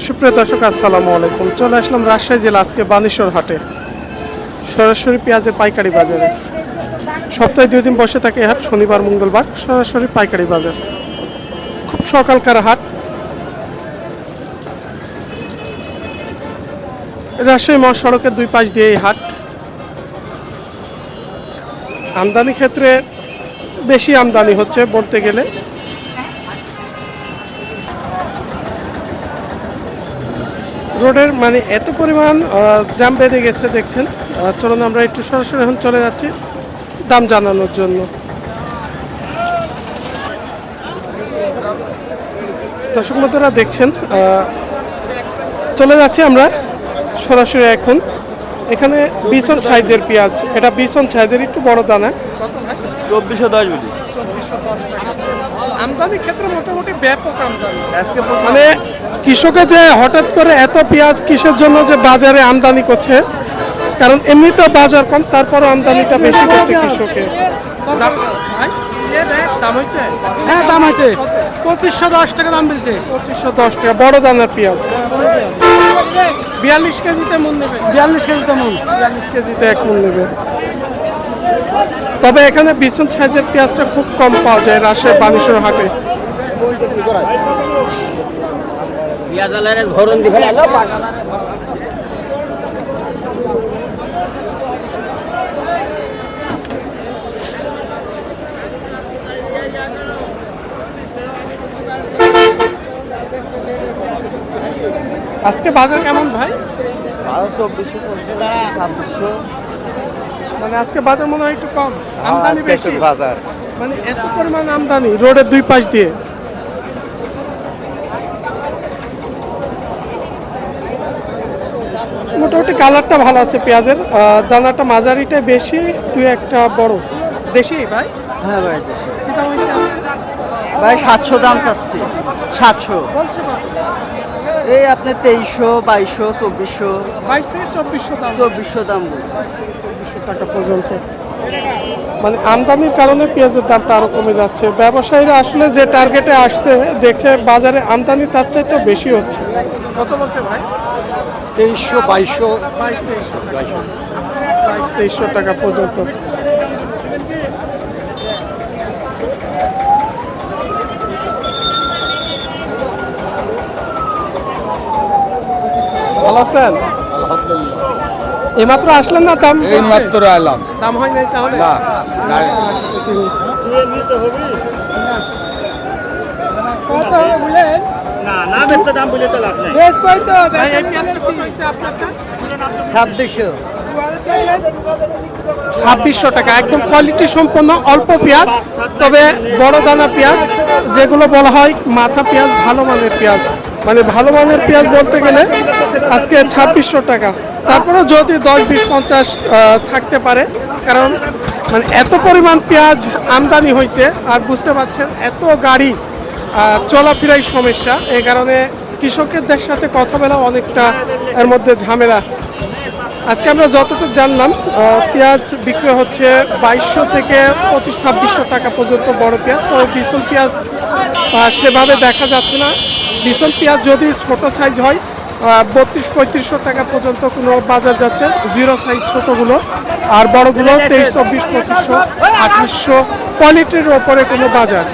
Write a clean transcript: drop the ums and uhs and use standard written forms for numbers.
সুপ্রিয় দর্শক আসসালামু আলাইকুম। চলে আসলাম রাজশাহী জেলা আজকে বানেশ্বর হাটে সরাসরি পেঁয়াজের পাইকারি বাজারে। সপ্তাহে 2 দিন বসে থাকে হাট, শনিবার মঙ্গলবার সরাসরি পাইকারি বাজার। খুব সকালকার হাট। রাজশাহী মহাসড়কের 2 পাশ দিয়ে এই হাট। আমদানি ক্ষেত্রে বেশি আমদানি হচ্ছে বলতে গেলে। রোডের মানে এত পরিমাণ জ্যাম বেঁধে গেছে দেখছেন। চলুন আমরা একটু সরাসরি এখন চলে যাচ্ছি দাম জানানোর জন্য। দর্শক বন্ধুরা দেখছেন, চলে যাচ্ছি আমরা সরাসরি এখন। এখানে বিছন সাইজের পেঁয়াজ, এটা বিছন সাইজের একটু বড় দানা। 2410 বলি। আমদানি ক্ষেত্রে মোটামুটি ব্যাপক আমদানি আজকে। মানে কৃষকের যে হঠাৎ করে এত পেঁয়াজ কিসের জন্য যে বাজারে আমদানি করছে, কারণ এমনিতে বাজার কম, তারপরও আমদানিটা বেশি করছে কৃষকের। দাম হয়েছে? হ্যাঁ, দাম আছে 2510 টাকা দাম বলছে। 2510 টাকা বড় দানার পেঁয়াজ। 42 কেজিতে মন নেবে? 42 কেজিতে মন। 42 কেজিতে 1 মন নেবে। তবে এখানে বিছন সাইজের পেঁয়াজটা খুব কম পাওয়া যায় রাজশাহী বানেশ্বর হাটে। আজকে বাজার কেমন ভাই? 2400 মানে আজকে বাজার মনে হয় একটু কম, আমদানি আজকে বেশি। একটু বাজার মানে এত পরিমাণ আমদানি রোডের 2 পাশ দিয়ে। মোটামুটি কালারটা ভালো আছে পেঁয়াজের, দানাটা মাঝারিটা বেশি, 2-1টা বড়। দেশি ভাই? হ্যাঁ ভাই, দেশি। কি দাম হয়েছে ভাই 700 দাম চাচ্ছি। 700 বলছে কত? এই আপনি 2300 2200 2400 22 থেকে 2400 দাম। 2400 দাম বলছে। 2400 টাকা পর্যন্ত। মানে আমদানির কারণে পেঁয়াজের দামটা আরো কমে যাচ্ছে। ব্যবসায়ীরা আসলে যে টার্গেটে আসছে, দেখছে বাজারে আমদানি তার চাইতে বেশি হচ্ছে। কত বলছে ভাই? 2300 2200 22-2300 টাকা পর্যন্ত। ভালো আছেন? এইমাত্র আসলেন না? দাম এইমাত্র এলাম। দাম হয় নাই তাহলে? না, কত হবে বলেন? না বেশি দাম বলে তো লাভ নাই। বেশ কই তো ভাই, এই পেঁয়াজটা কত হইছে আপনারটা? 2600 2600 টাকা। একদম কোয়ালিটি সম্পন্ন অল্প পেঁয়াজ, তবে বড় দানা পেঁয়াজ, যেগুলো বলা হয় মাথা পেঁয়াজ, ভালো মানের পেঁয়াজ। মানে ভালো মানের পেঁয়াজ বলতে গেলে আজকে 2600 টাকা। তারপরে যদি 10-20-50 থাকতে পারে, কারণ মানে এত পরিমাণ পেঁয়াজ আমদানি হয়েছে। আর বুঝতে পারছেন এত গাড়ি চলাফেরাই সমস্যা, এই কারণে কৃষকদের সাথে কথা বলা অনেকটা এর মধ্যে ঝামেলা। আজকে আমরা যতটুকু জানলাম, পেঁয়াজ বিক্রি হচ্ছে 2200 থেকে 25-2600 টাকা পর্যন্ত বড় পেঁয়াজ। তবে বিছন পেঁয়াজ সেভাবে দেখা যাচ্ছে না। বিছন পেঁয়াজ যদি ছোট সাইজ হয় 32-3500 টাকা পর্যন্ত কোনো বাজার যাচ্ছে, জিরো সাইজ ছোটোগুলো। আর বড়গুলো 2300-2400-2800 কোয়ালিটির ওপরে কোনো বাজার।